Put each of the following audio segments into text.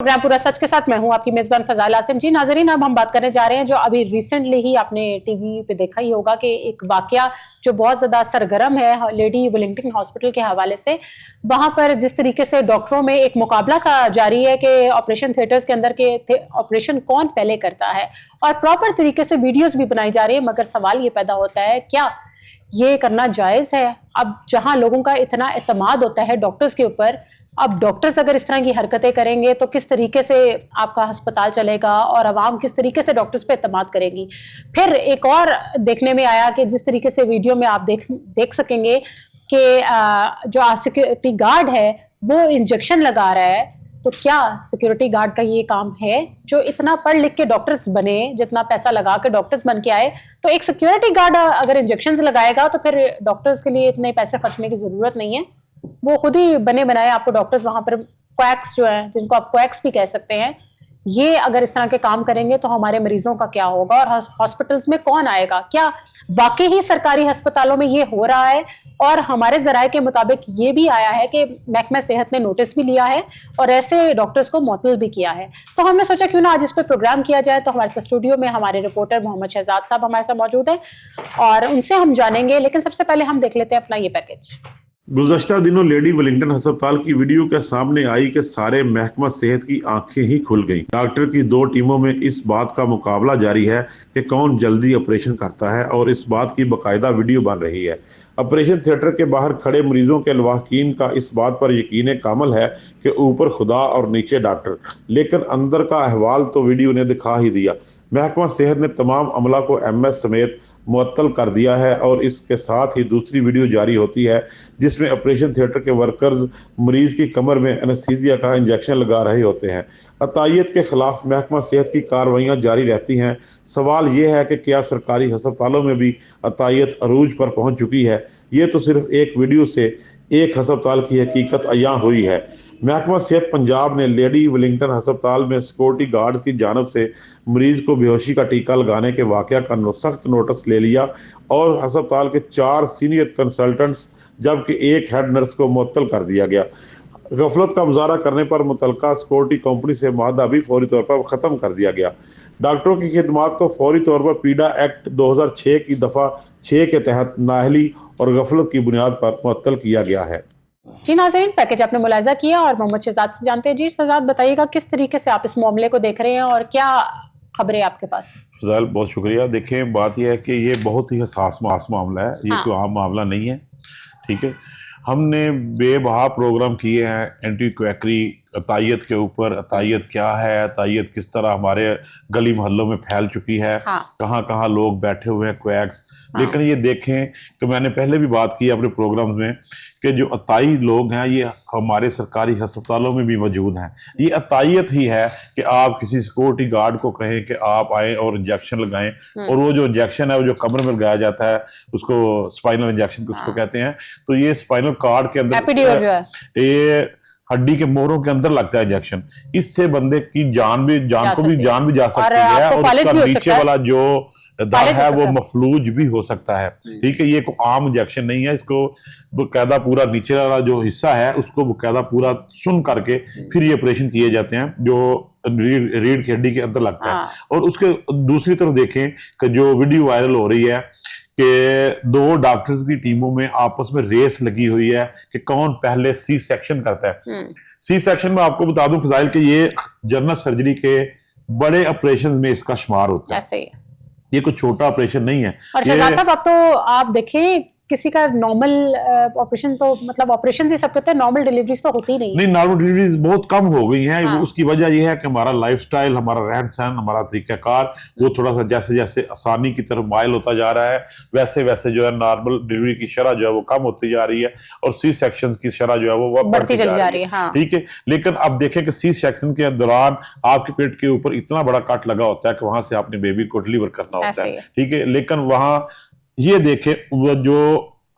Programme पूरा सच के साथ मैं हूं आपकी मेजबान फजाइल आसिम। जी नाजरीन, अब हम बात करने जा रहे हैं जो अभी रिसेंटली ही आपने टीवी पे देखा ही होगा कि एक वाकया जो बहुत ज्यादा सरगर्म है लेडी विलिंगटन हॉस्पिटल के हवाले से। वहां पर जिस तरीके से डॉक्टरों में एक मुकाबला सा जारी है कि ऑपरेशन थिएटर्स के अंदर के ऑपरेशन कौन पहले करता है, और प्रॉपर तरीके से वीडियोज भी बनाई जा रही है। मगर सवाल ये पैदा होता है, क्या ये करना जायज है? अब जहां लोगों का इतना एतमाद होता है डॉक्टर्स के ऊपर, अब डॉक्टर्स अगर इस तरह की हरकतें करेंगे तो किस तरीके से आपका अस्पताल चलेगा और आवाम किस तरीके से डॉक्टर्स पे एतमाद करेगी। फिर एक और देखने में आया कि जिस तरीके से वीडियो में आप देख सकेंगे कि जो सिक्योरिटी गार्ड है वो इंजेक्शन लगा रहा है। तो क्या सिक्योरिटी गार्ड का ये काम है जो इतना पढ़ लिख के डॉक्टर्स बने, जितना पैसा लगा के डॉक्टर्स बन के आए, तो एक सिक्योरिटी गार्ड अगर इंजेक्शन लगाएगा तो फिर डॉक्टर्स के लिए इतने पैसे खर्चने की जरूरत नहीं है। वो खुद ही बने बनाए आपको डॉक्टर्स वहां पर क्वैक्स जो है, जिनको आप क्वैक्स भी कह सकते हैं, ये अगर इस तरह के काम करेंगे तो हमारे मरीजों का क्या होगा और हॉस्पिटल्स में कौन आएगा? क्या वाकई ही सरकारी अस्पतालों में ये हो रहा है? और हमारे जराये के मुताबिक ये भी आया है कि महकमा सेहत ने नोटिस भी लिया है और ऐसे डॉक्टर्स को मुअत्तल भी किया है। तो हमने सोचा क्यों ना आज इस पर प्रोग्राम किया जाए। तो हमारे स्टूडियो में हमारे रिपोर्टर मोहम्मद शहजाद साहब हमारे साथ मौजूद है और उनसे हम जानेंगे। लेकिन सबसे पहले हम देख लेते हैं अपना ये पैकेज। गुज़श्ता दिनों लेडी विलिंगटन अस्पताल की वीडियो के सामने आई कि सारे महकमा सेहत की आंखें ही खुल गईं। डॉक्टर की दो टीमों में इस बात का मुकाबला जारी है कि कौन जल्दी ऑपरेशन करता है और इस बात की बाकायदा वीडियो बन रही है। ऑपरेशन थिएटर के बाहर खड़े मरीजों के लवाहकीन का इस बात पर यकीन कामल है कि ऊपर खुदा और नीचे डॉक्टर, लेकिन अंदर का अहवाल तो वीडियो ने दिखा ही दिया। महकमा सेहत ने तमाम अमला को MS समेत मुअत्तल कर दिया है और इसके साथ ही दूसरी वीडियो जारी होती है जिसमें ऑपरेशन थिएटर के वर्कर्स मरीज की कमर में एनेस्थीसिया का इंजेक्शन लगा रहे होते हैं। अतायत के खिलाफ महकमा सेहत की कार्रवाइयाँ जारी रहती हैं। सवाल ये है कि क्या सरकारी अस्पतालों में भी अतायत अरूज पर पहुंच चुकी है? ये तो सिर्फ एक वीडियो से एक अस्पताल की हकीकत अयां हुई है। महकमा सेहत पंजाब ने लेडी विलिंगटन अस्पताल में सिक्योरिटी गार्ड्स की जानब से मरीज को बेहोशी का टीका लगाने के वाकया का सख्त नोटिस ले लिया और अस्पताल के 4 सीनियर कंसल्टेंट्स जबकि एक हेड नर्स को मुअत्तल कर दिया गया। गफलत का मुजाहरा करने पर मुतलका सिक्योरिटी कंपनी से माहदा भी फौरी तौर पर ख़त्म कर दिया गया। डॉक्टरों की खिदमात को फौरी तौर पर पीडा एक्ट 2006 की दफ़ा 6 के तहत नाअहली और गफलत की बुनियाद पर मुअत्तल किया गया है। जी नाज़रीन, पैकेज आपने मुलाहिजा किया और मोहम्मद शहजाद से जानते हैं। जी शहजाद, बताइएगा किस तरीके से आप इस मामले को देख रहे हैं और क्या खबरें आपके पास? फजाइल, बहुत शुक्रिया। देखें, बात यह है कि ये बहुत ही हसास मामला है। ये कोई आम मामला नहीं है। ठीक है, हमने बेबहा प्रोग्राम किए हैं एंटी क्वैकरी अतायत के ऊपर। अतायत क्या है, अतायत किस तरह हमारे गली मोहल्लों में फैल चुकी है, कहाँ कहाँ लोग बैठे हुए हैं क्वैक्स। लेकिन ये देखें कि मैंने पहले भी बात की अपने प्रोग्राम में कि जो अताई लोग हैं ये हमारे सरकारी अस्पतालों में भी मौजूद हैं। ये अतायत ही है कि आप किसी सिक्योरिटी गार्ड को कहें कि आप आए और इंजेक्शन लगाएं, और वो जो इंजेक्शन है वो जो कमर में लगाया जाता है उसको स्पाइनल इंजेक्शन उसको कहते हैं। तो ये स्पाइनल कार्ड के अंदर ये हड्डी के मोहरों के अंदर लगता है इंजेक्शन। इससे बंदे की जान भी जा सकती है और उसका नीचे वाला जो दाग है वो मफलूज भी हो सकता है। ठीक है, ये कोई आम इंजेक्शन नहीं है। इसको बकायदा पूरा नीचे वाला जो हिस्सा है उसको बकायदा पूरा सुन करके फिर ये ऑपरेशन किए जाते हैं जो रीढ़ की हड्डी के अंदर लगता है। और उसके दूसरी तरफ देखें कि जो वीडियो वायरल हो रही है कि 2 डॉक्टर्स की टीमों में आपस में रेस लगी हुई है कि कौन पहले C सेक्शन करता है। C सेक्शन में आपको बता दूं फजाइल कि ये जनरल सर्जरी के बड़े ऑपरेशन में इसका शुमार होता है। ऐसे ही ये कोई छोटा ऑपरेशन नहीं है। और शहजाद साहब, अब तो आप देखें किसी का नॉर्मल ऑपरेशन तो मतलब ऑपरेशन ही सब कहते हैं, नॉर्मल डिलीवरीज तो होती नहीं। नॉर्मल डिलीवरीज बहुत कम हो गई हैं। उसकी वजह यह है कि हमारा लाइफस्टाइल, हमारा रहन सहन, हमारा तरीकाकार वो थोड़ा सा जैसे जैसे आसानी की तरफ माइल होता जा रहा है वैसे वैसे जो है नॉर्मल डिलीवरी की शरह जो है वो कम होती जा रही है और C सेक्शन की शरह जो है वो बढ़ती चली जा रही है। ठीक है, लेकिन अब देखें कि C सेक्शन के दौरान आपके पेट के ऊपर इतना बड़ा कट लगा होता है कि वहां से आपने बेबी को डिलीवर करना होता है। ठीक है, लेकिन वहां ये देखें वो जो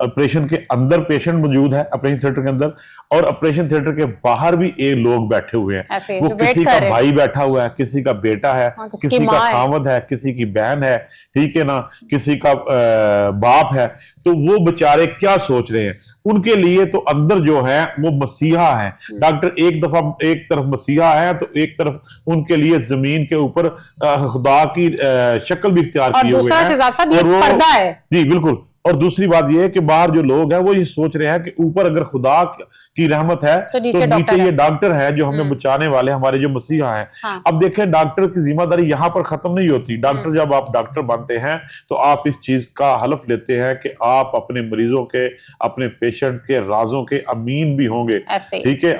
ऑपरेशन के अंदर पेशेंट मौजूद है, ऑपरेशन थिएटर के अंदर, और ऑपरेशन थिएटर के बाहर भी एक लोग बैठे हुए हैं। ऐसे वो जो किसी वेट का कर रहे हैं। भाई बैठा हुआ है, किसी का बेटा है, हाँ, किसी का माँ है। खामद है, किसी की बहन है, ठीक है ना, किसी का बाप है। तो वो बेचारे क्या सोच रहे हैं? उनके लिए तो अंदर जो है वो मसीहा है। डॉक्टर एक तरफ मसीहा है तो एक तरफ उनके लिए जमीन के ऊपर खुदा की शक्ल भी इख्तियार और किए हुए दूसरा हैं। शहजाद साहब, ये और वो- पर्दा है। जी बिल्कुल। और दूसरी बात यह है कि बाहर जो लोग हैं वो ये सोच रहे हैं कि ऊपर अगर खुदा की रहमत है तो नीचे तो डॉक्टर नीचे है। ये डॉक्टर है जो हमें बचाने वाले, हमारे जो मसीहा हैं। हाँ। अब देखें, डॉक्टर की जिम्मेदारी यहां पर खत्म नहीं होती। डॉक्टर जब आप डॉक्टर बनते हैं तो आप इस चीज का हलफ लेते हैं कि आप अपने मरीजों के, अपने पेशेंट के राजों के अमीन भी होंगे। ऐसे ही। ठीक है,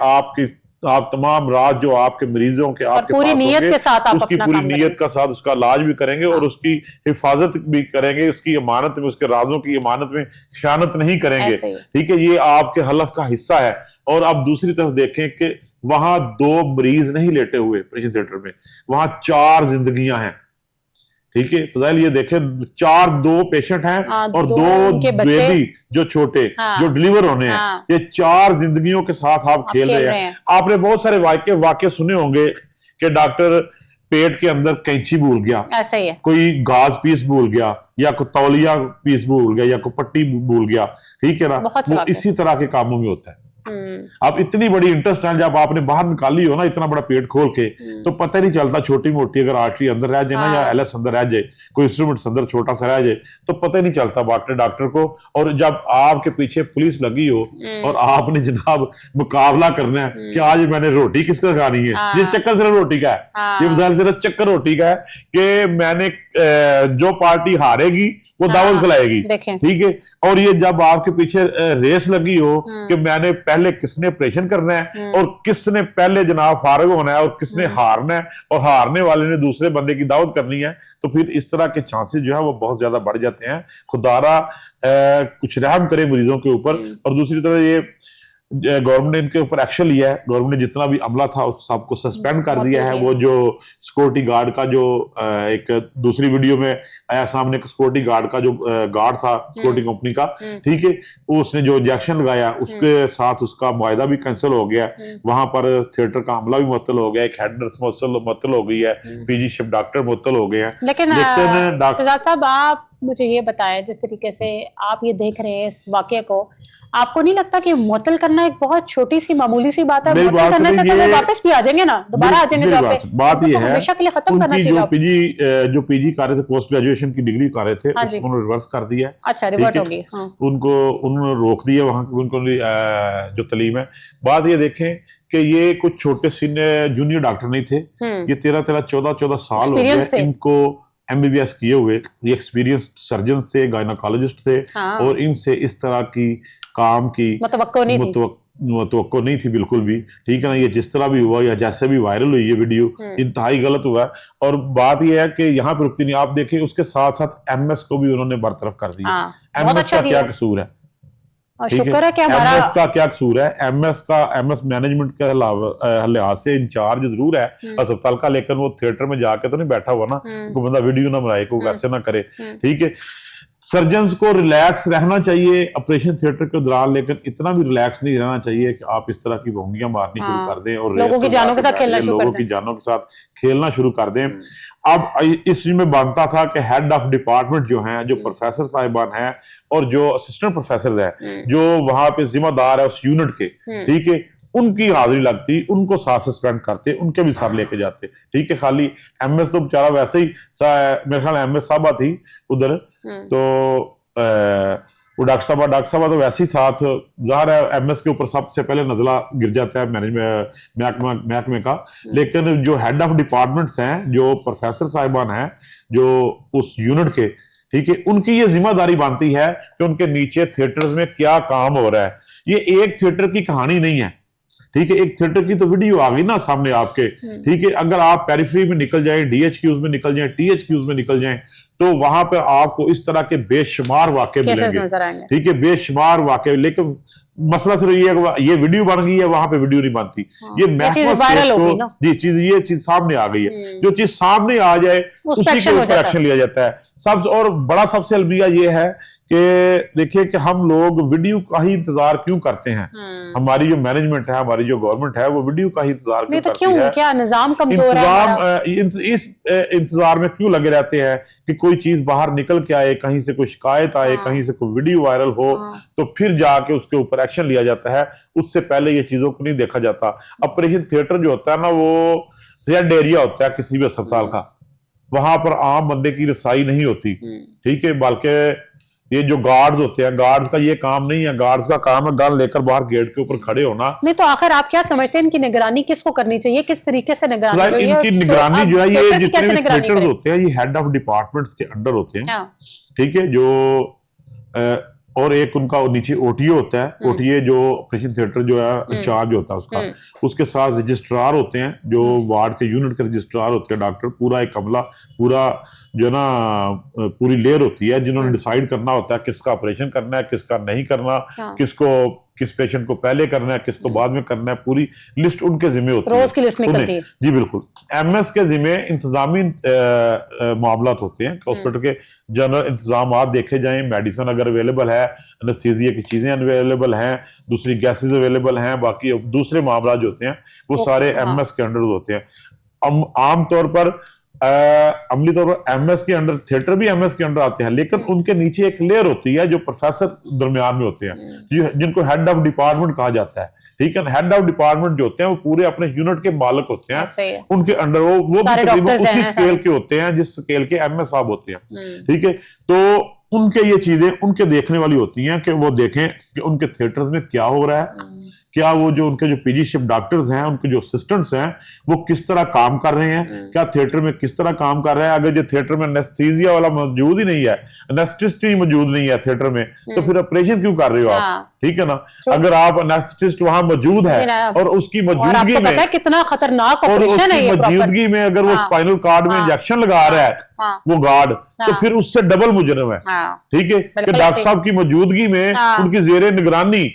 आप तमाम राज जो आपके मरीजों के आपके पूरी पास नीयत होंगे, के साथ आप उसकी अपना पूरी काम नीयत करेंगे। का साथ उसका इलाज भी करेंगे और उसकी हिफाजत भी करेंगे, उसकी अमानत में, उसके राजों की अमानत में खयानत नहीं करेंगे। ऐसे ही। ठीक है, ये आपके हलफ का हिस्सा है। और आप दूसरी तरफ देखें कि वहां 2 मरीज नहीं लेटे हुए ऑपरेशन थिएटर में, वहां 4 जिंदगियां हैं। ठीक है फजाइल, ये देखें, 2 पेशेंट हैं हाँ, और दो 2 उनके बच्चे। बेबी जो छोटे, हाँ। जो डिलीवर होने हैं। हाँ। ये 4 जिंदगियों के साथ आप खेल रहे हैं। आपने बहुत सारे वाक्य सुने होंगे कि डॉक्टर पेट के अंदर कैंची भूल गया, ऐसा ही है। कोई गाज पीस भूल गया, या कोई तौलिया पीस भूल गया, या कोई पट्टी भूल गया। ठीक है ना, बहुत से वो वाक्य। इसी तरह के कामों में होता है। अब इतनी बड़ी इंटरेस्ट है, जब आपने बाहर निकाली हो ना इतना बड़ा पेट खोल के, तो पता ही नहीं चलता, छोटी मोटी अगर आर्टरी अंदर रह जाए ना, या एलएस अंदर रह जाए, कोई इंस्ट्रूमेंट अंदर छोटा सा रह जाए, तो पता ही नहीं चलता डॉक्टर को। और जब आपके पीछे पुलिस लगी हो और आपने जनाब मुकाबला करना है कि आज मैंने रोटी किसका खानी है, ये चक्कर सिर्फ रोटी का है। ये सिर्फ चक्कर रोटी का है कि मैंने जो पार्टी हारेगी वो दावत खिलाएगी। ठीक है, और ये जब आपके पीछे रेस लगी हो कि मैंने पहले किसने ऑपरेशन करना है और किसने पहले जनाब फारग होना है और किसने हारना है, और हारने वाले ने दूसरे बंदे की दावत करनी है, तो फिर इस तरह के चांसेस जो है वो बहुत ज्यादा बढ़ जाते हैं। खुदारा कुछ रहम करे मरीजों के ऊपर। और दूसरी तरफ ये गवर्नमेंट ने इनके ऊपर एक्शन लिया है। गवर्नमेंट ने जितना भी अमला था उस सबको सस्पेंड कर दिया है। वो जो सिक्योरिटी गार्ड का जो एक दूसरी वीडियो में आया सामने, सिक्योरिटी गार्ड का जो गार्ड था सिक्योरिटी कंपनी का, ठीक है, उसने जो इंजेक्शन लगाया उसके साथ उसका मुआहदा भी कैंसिल हो गया। वहां पर थिएटर का अमला भी मुअत्तल हो गया, एक हेड नर्स मुअत्तल हो गई है, पीजी शिप डॉक्टर मुअत्तल हो गए हैं। लेकिन शहजाद साहब, आप मुझे ये बताएं, जिस तरीके से आप ये देख रहे हैं इस वाकये को, आपको नहीं लगता कि मुअत्तल करना एक बहुत छोटी सी मामूली सी बात है? मुअत्तल करने से तो वो वापस भी आ जाएंगे ना, दोबारा आ जाएंगे जॉब पे। बात ये है हमेशा के लिए खत्म करना चाहिए। जो पीजी कर रहे थे, पोस्ट ग्रेजुएशन की डिग्री कर रहे थे, उन्होंने रिवर्स कर दिया। अच्छा, रिवर्ट हो गई। उन्होंने रोक दिया वहां उनको जो तालीम है। बात ये देखें कि ये कुछ छोटे जूनियर डॉक्टर नहीं थे, ये 13 14 साल हो गए इनको एमबीबीएस किए हुए। ये एक्सपीरियंस्ड सर्जन थे, गायनोकोलॉजिस्ट थे, और इनसे इस तरह की काम की मुतवक्को नहीं थी बिल्कुल भी। ठीक है ना, ये जिस तरह भी हुआ या जैसे भी वायरल हुई ये वीडियो, इंतहाई गलत हुआ। और बात ये है कि यहाँ पर रुकती नहीं, आप देखें उसके साथ साथ एमएस को भी उन्होंने बरतरफ कर दिया। एमएस का क्या कसूर है? शुक्र है कि हमारा एमएस का क्या कसूर है? एमएस मैनेजमेंट के लिहाज से इंचार्ज जरूर है अस्पताल का, लेकिन वो थिएटर में जाके तो नहीं बैठा हुआ ना, कोई बंदा वीडियो ना बनाए, कोई वैसे ना करे। ठीक है, सर्जन्स को रिलैक्स रहना चाहिए ऑपरेशन थिएटर के दौरान, लेकिन इतना भी रिलैक्स नहीं रहना चाहिए कि आप इस तरह की भोंगियां मारनी शुरू कर दें और लोगों की जानों के साथ खेलना शुरू कर दें। अब इसमें बनता था कि हेड ऑफ डिपार्टमेंट जो हैं, जो प्रोफेसर साहिबान हैं और जो असिस्टेंट प्रोफेसर हैं, जो वहां पे जिम्मेदार है उस यूनिट के, ठीक है, उनकी हाजिरी लगती, उनको साथ सस्पेंड करते, उनके भी साथ लेके जाते। ठीक है, खाली एमएस तो बेचारा वैसे ही, मेरे ख्याल एमएस साहबा थी उधर, तो वो डॉक्टर साहबा तो वैसे ही साथ, ज़ाहिर है एमएस के ऊपर सबसे पहले नजला गिर जाता है मैनेजमेंट महकमे का। लेकिन जो हेड ऑफ डिपार्टमेंट्स हैं, जो प्रोफेसर साहिबान हैं, जो उस यूनिट के, ठीक है, उनकी ये जिम्मेदारी बनती है कि उनके नीचे थिएटर्स में क्या काम हो रहा है। ये एक थिएटर की कहानी नहीं है। ठीक है, एक थिएटर की तो वीडियो आ गई ना सामने आपके। ठीक है, अगर आप पेरिफेरी में निकल जाएं, डीएचक्यूज में निकल जाएं, टीएचक्यूज में निकल जाएं, तो वहां पे आपको इस तरह के बेशुमार वाकये केसेस मिलेंगे, नजर आएंगे। ठीक है, बेशुमार वाकये। लेकिन मसला सिर्फ ये है कि ये वीडियो बन गई है, वहां पे वीडियो नहीं बनती। ये महकमा वायरल हो गई ना, ये चीज सामने आ गई है। जो चीज सामने आ जाए उसी के ऊपर एक्शन लिया जाता है। और बड़ा सबसे अलमिया ये है कि देखिए कि हम लोग वीडियो का ही इंतजार क्यों करते हैं। हमारी जो मैनेजमेंट है, हमारी जो गवर्नमेंट है, वो वीडियो का ही इंतजार क्यों करती है। क्या निजाम कमजोर है? इस इंतजार में क्यों लगे रहते हैं कि कोई चीज बाहर निकल के आए, कहीं से कोई शिकायत आए, कहीं से कोई वीडियो वायरल हो, तो फिर जाके उसके ऊपर एक्शन लिया जाता है। उससे पहले ये चीजों को नहीं देखा जाता। ऑपरेशन थिएटर जो होता है ना, वो रेड एरिया होता है किसी भी अस्पताल का, वहां पर आम बंदे की रसाई नहीं होती, ठीक है। बल्कि ये जो गार्ड्स होते हैं, गार्ड्स का ये काम नहीं है। गार्ड्स का काम है गन लेकर बाहर गेट के ऊपर खड़े होना। नहीं तो आखिर आप क्या समझते हैं, इनकी निगरानी किसको करनी चाहिए, किस तरीके से निगरानी चाहिए? इनकी निगरानी जो है, ये जितने भी थिएटर्स होते हैं, ये हेड ऑफ डिपार्टमेंट्स के अंडर होते हैं, ठीक है। जो और एक उनका नीचे ओटीए होता है। ओटीए जो ऑपरेशन थिएटर जो है इंचार्ज होता है उसका, उसके साथ रजिस्ट्रार होते हैं, जो वार्ड के यूनिट के रजिस्ट्रार होते हैं, डॉक्टर, पूरा एक अमला, पूरा जो ना पूरी लेयर होती है, जिन्होंने डिसाइड करना होता है किसका ऑपरेशन करना है, किसका नहीं करना, किस पेशेंट को पहले करना है, किसको बाद में करना है। पूरी लिस्ट उनके जिम्मे होती है, रोज की लिस्ट निकलती है। जी बिल्कुल। एमएस के जिम्मे इंतजामी मामला होते हैं, हॉस्पिटल के जनरल इंतजाम देखे जाएं, मेडिसिन अगर अवेलेबल है, एनेस्थीसिया की चीजें अवेलेबल हैं, दूसरी गैसेज अवेलेबल हैं, बाकी दूसरे मामला जो होते हैं वो सारे एमएस के अंडर होते हैं। आमतौर पर अमली तौर पर एमएस के अंडर, थिएटर भी एमएस के अंडर आते हैं, लेकिन उनके नीचे एक लेयर होती है जो प्रोफेसर दरमियान में होते हैं, जिनको हेड ऑफ डिपार्टमेंट कहा जाता है, ठीक है। हेड ऑफ डिपार्टमेंट जो होते हैं वो पूरे अपने यूनिट के मालिक होते हैं, उनके अंडर वो भी तकरीबन उसी स्केल के होते हैं जिस स्केल के एमएस साहब होते हैं, ठीक है। तो उनके ये चीजें उनके देखने वाली होती हैं कि वो देखें कि उनके थिएटर्स में क्या हो रहा है, क्या वो जो उनके जो पीजीशिप डॉक्टर्स हैं, उनके जो असिस्टेंट्स हैं, वो किस तरह काम कर रहे हैं, क्या थिएटर में किस तरह काम कर रहे हैं। अगर जो थिएटर में एनेस्थीसिया वाला मौजूद ही नहीं है, एनेस्थिस्ट ही मौजूद नहीं है थिएटर में, तो फिर ऑपरेशन क्यों कर रहे हो आप, ठीक है ना। अगर आप एनेस्थिस्ट वहां मौजूद है और उसकी मौजूदगी में कितना खतरनाक ऑपरेशन है, मौजूदगी में अगर वो स्पाइनल कार्ड में इंजेक्शन लगा रहा है वो गार्ड, तो फिर उससे डबल मुजरिम है, ठीक है। कि डॉक्टर साहब की मौजूदगी में उनकी जेरे निगरानी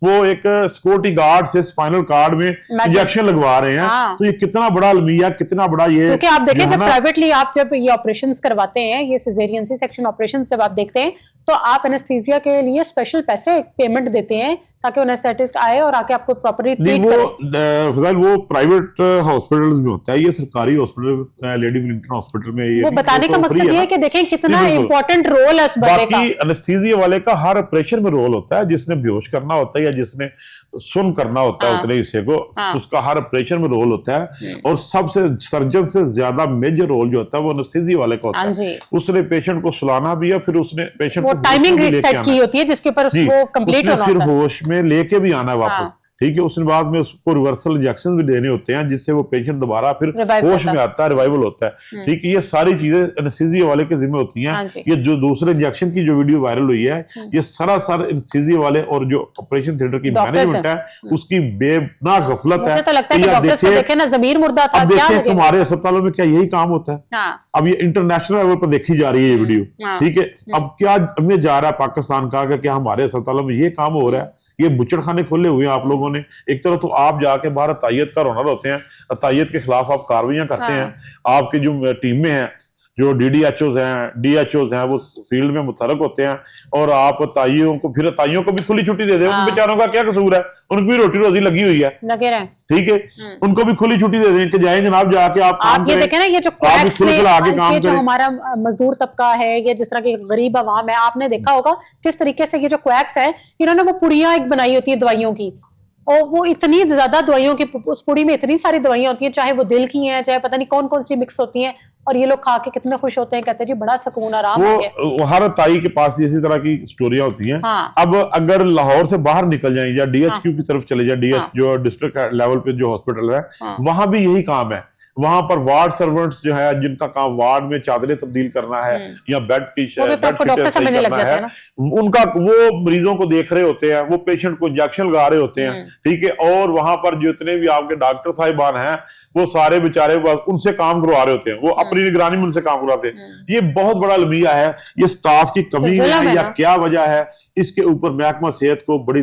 वो एक सिक्योरिटी गार्ड से स्पाइनल कार्ड में इंजेक्शन लगवा रहे हैं। तो ये कितना बड़ा अलमिया, कितना बड़ा ये, क्योंकि आप देखें जब प्राइवेटली आप जब ये ऑपरेशंस करवाते हैं, ये सिजेरियन सी सेक्शन ऑपरेशन जब आप देखते हैं, तो आप एनेस्थीसिया के लिए स्पेशल पैसे पेमेंट देते हैं ताकि एनेस्थेटिस्ट आए और आके आपको प्रॉपर्ली ट्रीट करे। वो प्राइवेट हॉस्पिटल्स में होता है, ये सरकारी हॉस्पिटल लेडी विलिंगटन हॉस्पिटल में ये वो बताने का मकसद ये है कि देखें कितना इंपॉर्टेंट रोल है उस बंदे का। बाकी एनेस्थीसिया वाले का हर ऑपरेशन में रोल होता है, जिसने बेहोश करना होता है या जिसने सुन करना होता है उतने हिस्से को, उसका हर ऑपरेशन में रोल होता है। और सबसे सर्जन से ज्यादा मेजर रोल जो होता है वो एनेस्थीसिया वाले का होता है। उसने पेशेंट को सुलाना भी है, फिर उसने पेशेंट को टाइमिंग सेट की होती है जिसके ऊपर वो कंप्लीट होना होता है, फिर होश में लेके भी आना है वापस, ठीक है। उसके बाद में उसको रिवर्सल इंजेक्शन भी देने होते हैं, जिससे वो पेशेंट दोबारा फिर होश में आता है, रिवाइवल होता है, ठीक है। ये सारी चीजें एनेस्थीसिया वाले के जिम्मे होती हैं। ये जो दूसरे इंजेक्शन की जो वीडियो वायरल हुई है, ये सरासर एनेस्थीसिया वाले और जो ऑपरेशन थिएटर की मैनेजमेंट है उसकी बेबना गफलत है। तो लगता है कि डॉक्टर्स को देखे ना ज़मीर मुर्दा था, क्या हमारे अस्पतालों में क्या यही काम होता है? अब ये इंटरनेशनल लेवल पर देखी जा रही है ये वीडियो, ठीक है। अब क्या हमें जा रहा है पाकिस्तान का, क्या हमारे अस्पतालों में ये काम हो रहा है? ये बुचड़खाने खोले हुए हैं आप लोगों ने। एक तरफ तो आप जाके बाहर अतायत का रोनर होते हैं, अतायत के खिलाफ आप कार्रवाइयां करते हैं, आपकी जो टीम में है, जो डीडीएचओज हैं, डीएचओज हैं, वो फील्ड में मुतहरक होते हैं, और आप ताइयों को भी खुली छुट्टी दे दें। उन बेचारों का क्या कसूर है? उनकी भी रोटी रोजी लगी हुई है, ठीक है। उनको भी खुली छुट्टी दे दें कि जाए जनाब, जाके आप ये देखें ना, ये जो क्वैक्स में ये जो हमारा मजदूर तबका है, ये जिस तरह की गरीब आवाम है, आपने देखा होगा किस तरीके से ये जो क्वैक्स है, इन्होंने वो पुड़ियां एक बनाई होती है दवाइयों की, और वो इतनी ज्यादा दवाइयों की, उस पुड़ी में इतनी सारी दवाइयां होती हैं, चाहे वो दिल की हैं, चाहे पता नहीं कौन कौन सी मिक्स होती हैं, और ये लोग खा के कितने खुश होते हैं, कहते हैं जी बड़ा सुकून आराम हो गया। वो हर ताई के पास इसी तरह की स्टोरियां होती हैं। अब अगर लाहौर से बाहर निकल जाए या डीएचक्यू की तरफ चले जाए, डीएच जो डिस्ट्रिक्ट लेवल पे जो हॉस्पिटल है, वहां भी यही काम है। वहां पर वार्ड सर्वेंट्स जो है जिनका काम वार्ड में चादरें तब्दील करना है या बेड की डॉक्टर समझने लग जाते हैं ना, उनका वो मरीजों को देख रहे होते हैं, वो पेशेंट को इंजेक्शन लगा रहे होते हैं, ठीक है। और वहां पर जितने भी आपके डॉक्टर साहिबान हैं वो सारे बेचारे उनसे काम करवा रहे होते हैं, वो अपनी निगरानी में उनसे काम करवाते हैं। ये बहुत बड़ा अलमिया है, ये स्टाफ की कमी है या क्या वजह है, इसके ऊपर महकमा सेहत को बड़ी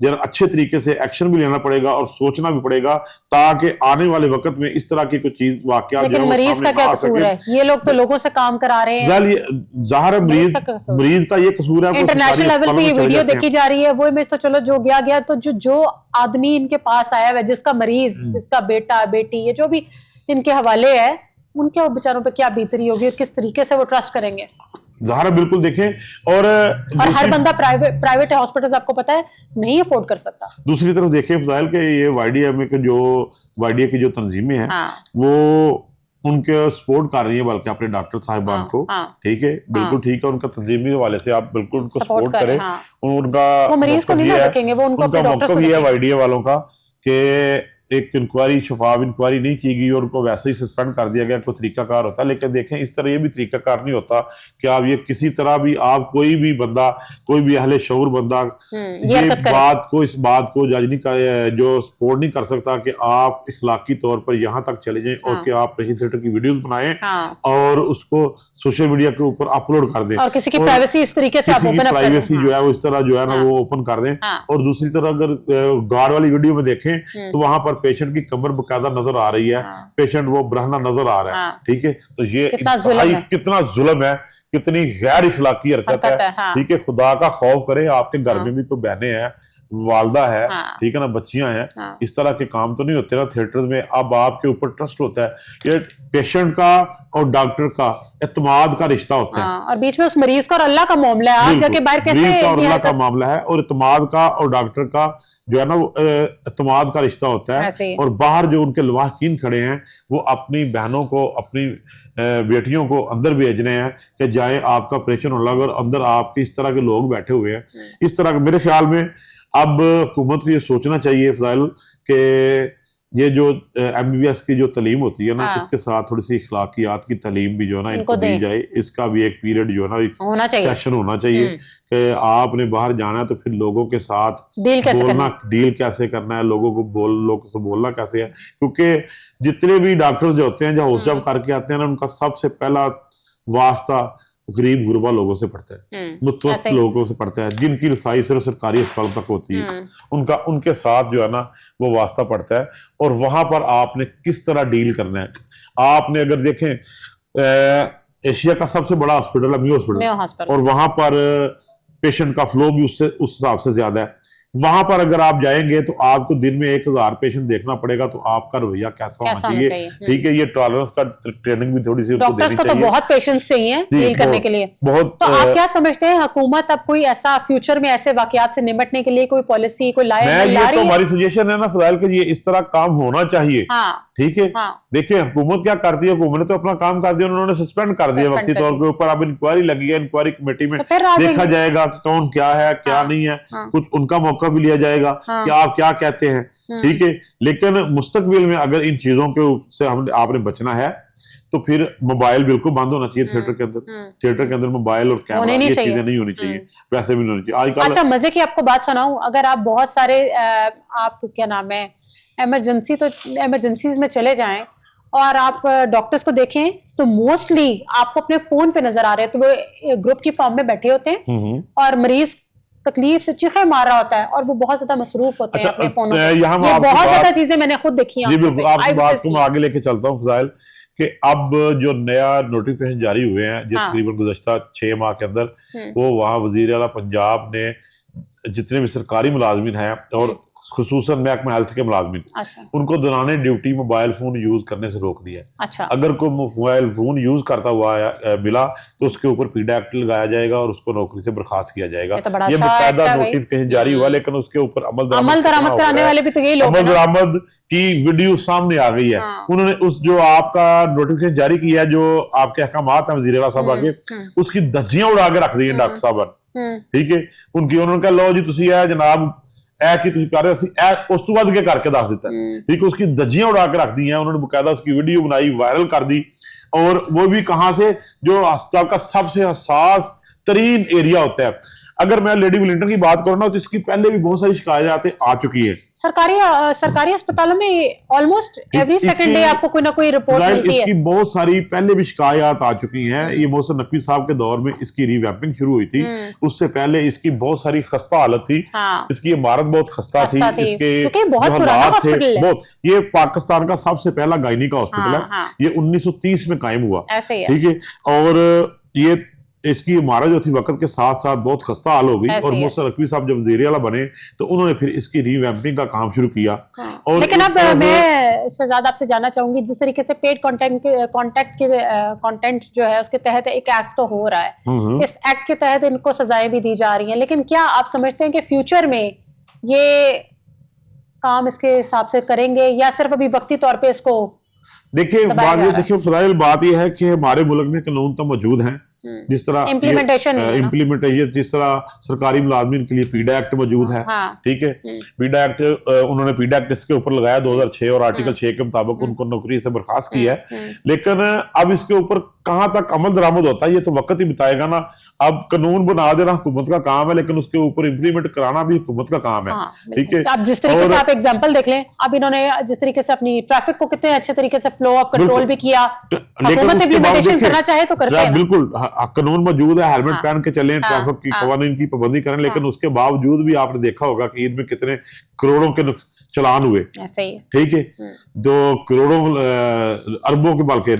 अच्छे तरीके से एक्शन भी लेना पड़ेगा और सोचना भी पड़ेगा, ताकि आने वाले वक्त में इस तरह की कोई चीज वाकया। लेकिन मरीज का क्या कसूर है? ये लोग तो लोगों से काम करा रहे हैं। ज़ाहिर है मरीज का ये कसूर है। इंटरनेशनल लेवल पे ये वीडियो देखी जा रही है, वो इमेज तो चलो जो गया तो जो आदमी इनके पास आया है, जिसका मरीज, जिसका बेटा बेटी, ये जो भी इनके हवाले है, उनके बेचारों पे क्या बीतरी होगी, किस तरीके से वो ट्रस्ट करेंगे। ज़ाहिर बिल्कुल देखें। और हर बंदा प्राइवेट हॉस्पिटल्स आपको पता है नहीं अफोर्ड कर सकता। दूसरी तरफ देखें फजाइल के ये वाईडीएमए के जो वाईडीए की जो तंजीमें हैं, वो उनके सपोर्ट कर रही है बल्कि अपने डॉक्टर साहिबान को, ठीक है, बिल्कुल ठीक है। उनका तंजीमी हवाले से आप बिल्कुल उनको सपोर्ट करें। उनका मरीज को नहीं देखेंगे, वो उनको मौका भी है वाईडीए वालों का कि एक इंक्वायरी, शफाफ इंक्वायरी नहीं की गई और उनको वैसे ही सस्पेंड कर दिया गया, कोई तरीकाकार होता है। लेकिन देखें इस तरह ये भी तरीकाकार नहीं होता कि आप ये किसी तरह भी आप कोई भी बंदा, कोई भी अहले शऊर बंदा इस बात को जज नहीं कर, जो सपोर्ट नहीं कर सकता कि आप इखलाकी तौर पर यहाँ तक चले जाएं और कि आप ऑपरेशन थिएटर की वीडियोस बनाएं और उसको सोशल मीडिया के ऊपर अपलोड कर दें, और किसी की प्राइवेसी इस तरीके से आप ओपन प्राइवेसी जो है वो इस तरह जो है ना वो ओपन कर दें। और दूसरी तरह अगर गार्ड वाली वीडियो में देखें तो वहां पर पेशेंट की कमर बकायदा नजर आ रही है, पेशेंट वो बरहना नजर आ रहा है, ठीक है। तो ये कितना जुल्म है, कितनी गैर इखलाकी हरकत है, ठीक है। खुदा का खौफ करें, आपके घर में भी तो बहनें हैं, वालदा है, ठीक है ना, बच्चियां हैं, इस तरह के काम तो नहीं होते ना थिएटर में। अब आपके ऊपर ट्रस्ट होता है, ये पेशेंट का और डॉक्टर का इत्मीनान का रिश्ता होता है, और बीच में उस मरीज का और अल्लाह का मामला है। आप जाके बाहर कैसे अल्लाह का मामला है, और इत्मीनान का और डॉक्टर का जो है ना वो इत्मीनान का रिश्ता होता है। और बाहर जो उनके लवाहकीन खड़े हैं वो अपनी बहनों को, अपनी बेटियों को अंदर भेज रहे हैं कि जाए आपका ऑपरेशन होगा, और अंदर आपके इस तरह के लोग बैठे हुए हैं। इस तरह मेरे ख्याल में अब हुकूमत को ये सोचना चाहिए फजाइल के ये जो MBBS की जो तालीम होती है ना, इसके साथ थोड़ी सी इखलाकियात की तालीम भी जो है ना इनको दी जाए। इसका भी एक पीरियड जो है ना सेशन होना चाहिए कि आपने बाहर जाना है तो फिर लोगों के साथ डील कैसे करना है, लोगों से बोलना कैसे है। क्योंकि जितने भी डॉक्टर जो होते हैं, जो हाउस जॉब करके आते हैं ना, उनका सबसे पहला वास्ता गरीब गुरबा लोगों से पड़ता है, मुतवस्सित लोगों से पड़ता है, जिनकी रसाई सिर्फ सरकारी अस्पताल तक होती है, उनके साथ जो है ना वो वास्ता पड़ता है। और वहां पर आपने किस तरह डील करना है। आपने अगर देखें एशिया का सबसे बड़ा हॉस्पिटल है मेयो हॉस्पिटल, और वहां पर पेशेंट का फ्लो भी उस हिसाब से ज्यादा है। वहां पर अगर आप जाएंगे तो आपको दिन में 1000 पेशेंट देखना पड़ेगा, तो आपका रवैया कैसा होना चाहिए, ठीक है। ये टॉलरेंस का ट्रेनिंग भी थोड़ी सी डॉक्टर्स को तो बहुत पेशेंस चाहिए डील करने के लिए, बहुत। तो आप क्या समझते हैं, हुकूमत अब कोई ऐसा फ्यूचर में ऐसे वाकयात से निपटने के लिए कोई पॉलिसी कोई ला रही है? हमारी सजेशन है ना फजाइल के, ये इस तरह काम होना चाहिए, ठीक है। देखिए हुकूमत क्या करती है, हुकूमत ने तो अपना काम कर दिया, उन्होंने सस्पेंड कर दिया वक्ती तौर के ऊपर। अब इंक्वायरी लगी है, इंक्वायरी कमेटी में देखा जाएगा कौन क्या है क्या नहीं है, कुछ उनका मौका भी लिया जाएगा कि आप क्या कहते हैं, ठीक है। लेकिन मुस्तकबिल में अगर इन चीजों के से आपने बचना है तो फिर मोबाइल बिल्कुल बंद होना चाहिए थिएटर के अंदर। थिएटर के अंदर मोबाइल और कैमरा ये चीजें नहीं होनी चाहिए, वैसे भी नहीं होनी चाहिए आजकल। अच्छा, मजे की आपको बात सुनाऊं, अगर आप बहुत सारे आप क्या नाम है इमरजेंसीज में चले जाएं और आप डॉक्टर्स को देखें तो मोस्टली आपको अपने फोन पे नजर आ रहे हैं, तो वो ग्रुप की फॉर्म में बैठे होते हैं और मरीज तकलीफ से चीखे मार रहा होता है और वो बहुत ज्यादा मसरूफ होते हैं अपने फोनों पे। ये बहुत ज्यादा चीजें मैंने खुद देखी हैं। जी बिल्कुल, आपकी बात को मैं आगे लेके चलता हूँ फजाइल कि अब जो नया नोटिफिकेशन जारी हुए हैं, जो तकरीबन गुज़श्ता 6 माह के अंदर, वो वहाँ वज़ीर आला पंजाब ने जितने भी सरकारी मुलाजमीन हैं और खुसूसन महकमा हेल्थ के मुलाजमीन, उनको दौरान ड्यूटी मोबाइल फोन यूज करने से रोक दिया। अगर कोई मोबाइल फोन यूज करता हुआ मिला तो उसके ऊपर पीडा एक्ट लगाया जाएगा और उसको नौकरी से बर्खास्त किया जाएगा। ये बाकायदा नोटिफिकेशन जारी हुआ, लेकिन उसके ऊपर अमल दरामद कराने वाले भी तो यही लोग हैं। अमल दरामद की वीडियो सामने आ गई है। उन्होंने उस जो आपका नोटिफिकेशन जारी किया है, जो आपके अहकामात हैं वज़ीर आला साहब आगे, उसकी धज्जियां उड़ा के रख दी है डॉक्टर साहब, ठीक है। उन्होंने कहा लो जी तुसी है जनाब ਇਹ ਕੀ ਤੁਸੀਂ ਕਰ ਰਹੇ ਸੀ, ਇਹ ਉਸ ਤੋਂ ਵੱਧ ਕੇ ਕਰਕੇ ਦੱਸ ਦਿੱਤਾ। ठीक है, उसकी धज्जियां उड़ा के रख दी हैं उन्होंने, बकायदा उसकी वीडियो बनाई, वायरल कर दी, और वो भी कहां से, जो अस्पताल का सबसे हसास तरीन एरिया होता है। अगर मैं लेडी विलिंगटन की बात करूं ना, तो इसकी पहले भी बहुत सारी शिकायतें आ चुकी है। सरकारी अस्पतालों में ऑलमोस्ट एवरी सेकंड डे आपको कोई ना कोई रिपोर्ट मिलती है। इसकी बहुत सारी पहले भी शिकायत आ चुकी हैं। ये मोहसिन नकवी साहब के दौर में इसकी रिवैम्पिंग शुरू हुई थी, उससे पहले इसकी बहुत सारी खस्ता हालत थी। इसकी इमारत बहुत खस्ता थी, इसके बहुत पुराना हॉस्पिटल है। बहुत, ये पाकिस्तान का सबसे पहला गायनी का हॉस्पिटल है। ये 1930 में कायम हुआ, ठीक है। और ये इसकी इमारत जो थी वक्त के साथ साथ बहुत खस्ता हाल हो गई, और मोहसिन नकवी साहब जब वज़ीर आला बने तो उन्होंने फिर इसकी रिवैम्पिंग का काम शुरू किया। और लेकिन अब मैं शहजाद आपसे जानना चाहूंगी, जिस तरीके से पेड कंटेंट जो है उसके तहत एक एक्ट तो हो रहा है, इस एक्ट के तहत इनको सजाएं भी दी जा रही हैं, लेकिन क्या आप समझते हैं कि फ्यूचर में ये काम इसके हिसाब से करेंगे या सिर्फ अभी वक्ती तौर पर इसको? देखिए फजाइल, बात यह है कि हमारे मुल्क में कानून तो मौजूद हैं, जिस तरह इम्प्लीमेंटेशन, जिस तरह सरकारी मुलाजमीन के लिए पीडा एक्ट मौजूद है, ठीक है। पीडा एक्ट, उन्होंने पीडा एक्ट इसके ऊपर लगाया 2006, और आर्टिकल 6 के मुताबिक उनको नौकरी से बर्खास्त किया है। लेकिन अब इसके ऊपर कहां तक अमल दरामद होता है ये तो वक्त ही बताएगा ना। अब कानून बना देना हुकूमत का काम है, लेकिन उसके ऊपर इम्प्लीमेंट कराना भी हुकूमत का काम है, ठीक है। अब जिस तरीके से आप एग्जांपल देख लें, अब इन्होंने जिस तरीके से अपनी ट्रैफिक को कितने अच्छे तरीके से फ्लो ऑफ कंट्रोल भी किया, हुकूमत इम्प्लीमेंटेशन करना चाहे तो करते हैं। बिल्कुल कानून मौजूद है, हेलमेट पहन के चलें, ट्रैफिक की कवानीन की पाबंदी करें, लेकिन उसके बावजूद भी आपने देखा होगा कि ईद में कितने करोड़ों के चलान हुए, ठीक है। जो करोड़ों अरबों के बल्कि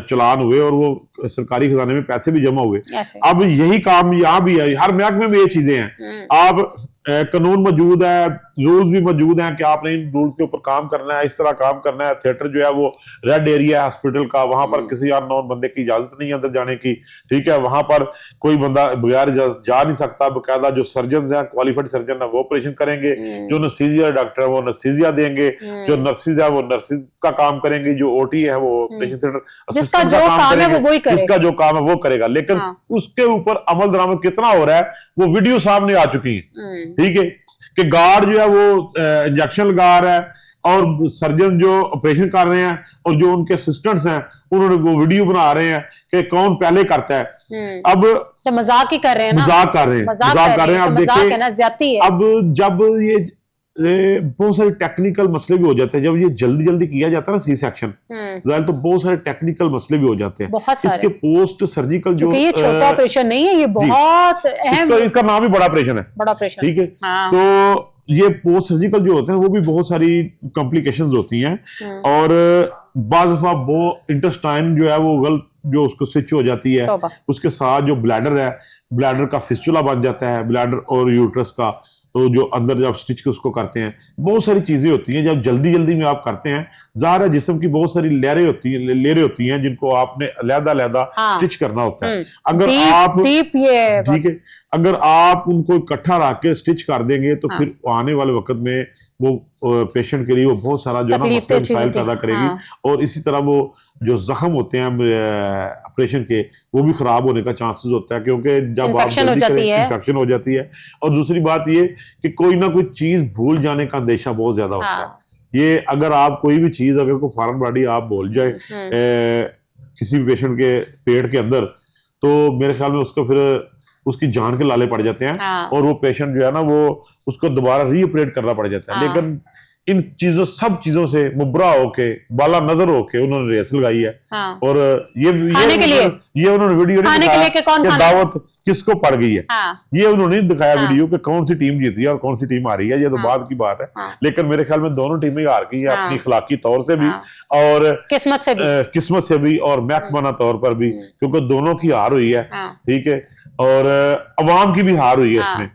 चलान हुए, और वो सरकारी खजाने में पैसे भी जमा हुए। अब यही काम यहाँ भी है, हर महकमे में ये चीजें हैं। आप कानून मौजूद है, रूल्स भी मौजूद हैं कि आपने इन रूल्स के ऊपर काम करना है, इस तरह काम करना है। थिएटर जो है वो रेड एरिया है हॉस्पिटल का, वहां पर किसी अननोन बंदे की इजाजत नहीं है अंदर जाने की, ठीक है। वहां पर कोई बंदा बगैर इजाजत जा नहीं सकता। बकायदा जो सर्जन हैं, क्वालिफाइड सर्जन है, वो ऑपरेशन करेंगे, जो नर्सिजिया डॉक्टर है वो नर्सिजिया देंगे, जो नर्सिस है वो नर्सिस का काम करेंगे, जो ओटी है वो ऑपरेशन थिएटर जिसका जो काम है वो वही करेगा, जिसका जो काम है वो करेगा। लेकिन उसके ऊपर अमल दरामद कितना हो रहा है, वो वीडियो सामने आ चुकी है, ठीक है। कि गार्ड जो है वो इंजेक्शन लगा रहा है, और सर्जन जो ऑपरेशन कर रहे हैं, और जो उनके असिस्टेंट्स हैं उन्होंने वो वीडियो बना रहे हैं कि कौन पहले करता है। अब तो मजाक ही कर रहे हैं ना, मजाक कर रहे हैं। अब देखिए, अब जब ये बहुत सारे टेक्निकल मसले भी हो जाते हैं, जब ये जल्दी जल्दी किया जाता है ना सी सेक्शन, तो बहुत सारे टेक्निकल मसले भी हो जाते हैं। इसके पोस्ट सर्जिकल जो ये छोटा ऑपरेशन नहीं है, ये बहुत अहम, इसका नाम ही बड़ा ऑपरेशन है, बड़ा ऑपरेशन, ठीक है। तो ये पोस्ट सर्जिकल जो होते हैं वो भी बहुत सारी कॉम्प्लिकेशंस होती हैं, और बाज़ दफा वो इंटेस्टाइन जो है वो गलत जो उसको स्विच हो जाती है, उसके साथ जो ब्लैडर है, ब्लैडर का फिस्टुला बन जाता है, ब्लैडर और यूट्रस का, तो जो अंदर जब स्टिच के उसको करते हैं, बहुत सारी चीजें होती हैं। जब जल्दी जल्दी में आप करते हैं, ज़ाहिर है जिस्म की बहुत सारी लेयरें होती हैं जिनको आपने अलग-अलग स्टिच करना होता है। अगर आप ठीक है, अगर आप उनको इकट्ठा रख के स्टिच कर देंगे तो फिर आने वाले वक्त में वो पेशेंट के लिए वो बहुत सारा जो है मसाइल पैदा करेगी, और इसी तरह वो जो जख्म होते हैं ऑपरेशन के वो भी खराब होने का चांसेस होता है, क्योंकि जब आप इन्फेक्शन हो जाती है। और दूसरी बात ये कि कोई ना कोई चीज भूल जाने का अंदेशा बहुत ज्यादा होता है। ये अगर आप कोई भी चीज अगर कोई फॉरेन बॉडी आप भूल जाए किसी भी पेशेंट के पेट के अंदर, तो मेरे ख्याल में उसको फिर उसकी जान के लाले पड़ जाते हैं, और वो पेशेंट जो है ना वो उसको दोबारा रीऑपरेट करना पड़ जाता है। लेकिन इन चीजों सब चीजों से मुबरा होके, बाला नजर होके उन्होंने रेस लगाई है, और ये उन्होंने वीडियो नहीं दिखाया कि दावत किसको पड़ गई है। ये उन्होंने दिखाया वीडियो कि कौन सी टीम जीती है और कौन सी टीम हारी है, ये तो बाद की बात है। लेकिन मेरे ख्याल में दोनों टीमें हार गई है, अपनी अखलाकी तौर से भी और किस्मत से भी और महकमाना तौर पर भी, क्योंकि दोनों की हार हुई है, ठीक है, और अवाम की भी हार हुई है इसमें।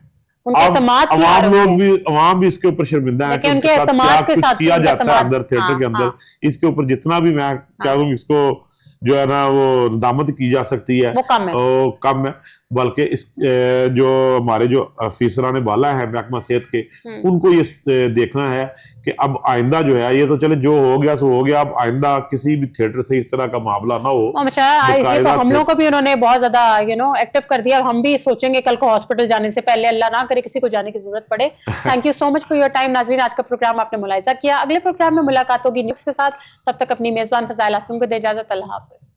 अवाम भी इसके ऊपर शर्मिंदा है कि उनके एतमाद के साथ किया जाता है अंदर थिएटर के अंदर। इसके ऊपर जितना भी मैं कह दूं इसको जो है ना वो दामत की जा सकती है, वो कम है। बल्कि इस जो हमारे जो अफसरान बाला है महकमा सेहत के, उनको ये देखना है कि अब आइंदा जो है, ये तो चले जो हो गया सो हो गया, अब आइंदा किसी भी थिएटर से इस तरह का मामला ना हो। ये तो हम लोगों को भी उन्होंने बहुत ज्यादा एक्टिव कर दिया। हम भी सोचेंगे कल को हॉस्पिटल जाने से पहले अल्लाह ना करे किसी को जाने की जरूरत पड़े। Thank you so much for your time नाजरीन, आज का प्रोग्राम आपने मुलाहिजा किया। अगले प्रोग्राम में मुलाकात होगी न्यूज़ के साथ, तब तक अपनी मेजबान फजाइल आसिम को दे इजाजत। अल्लाह हाफिज।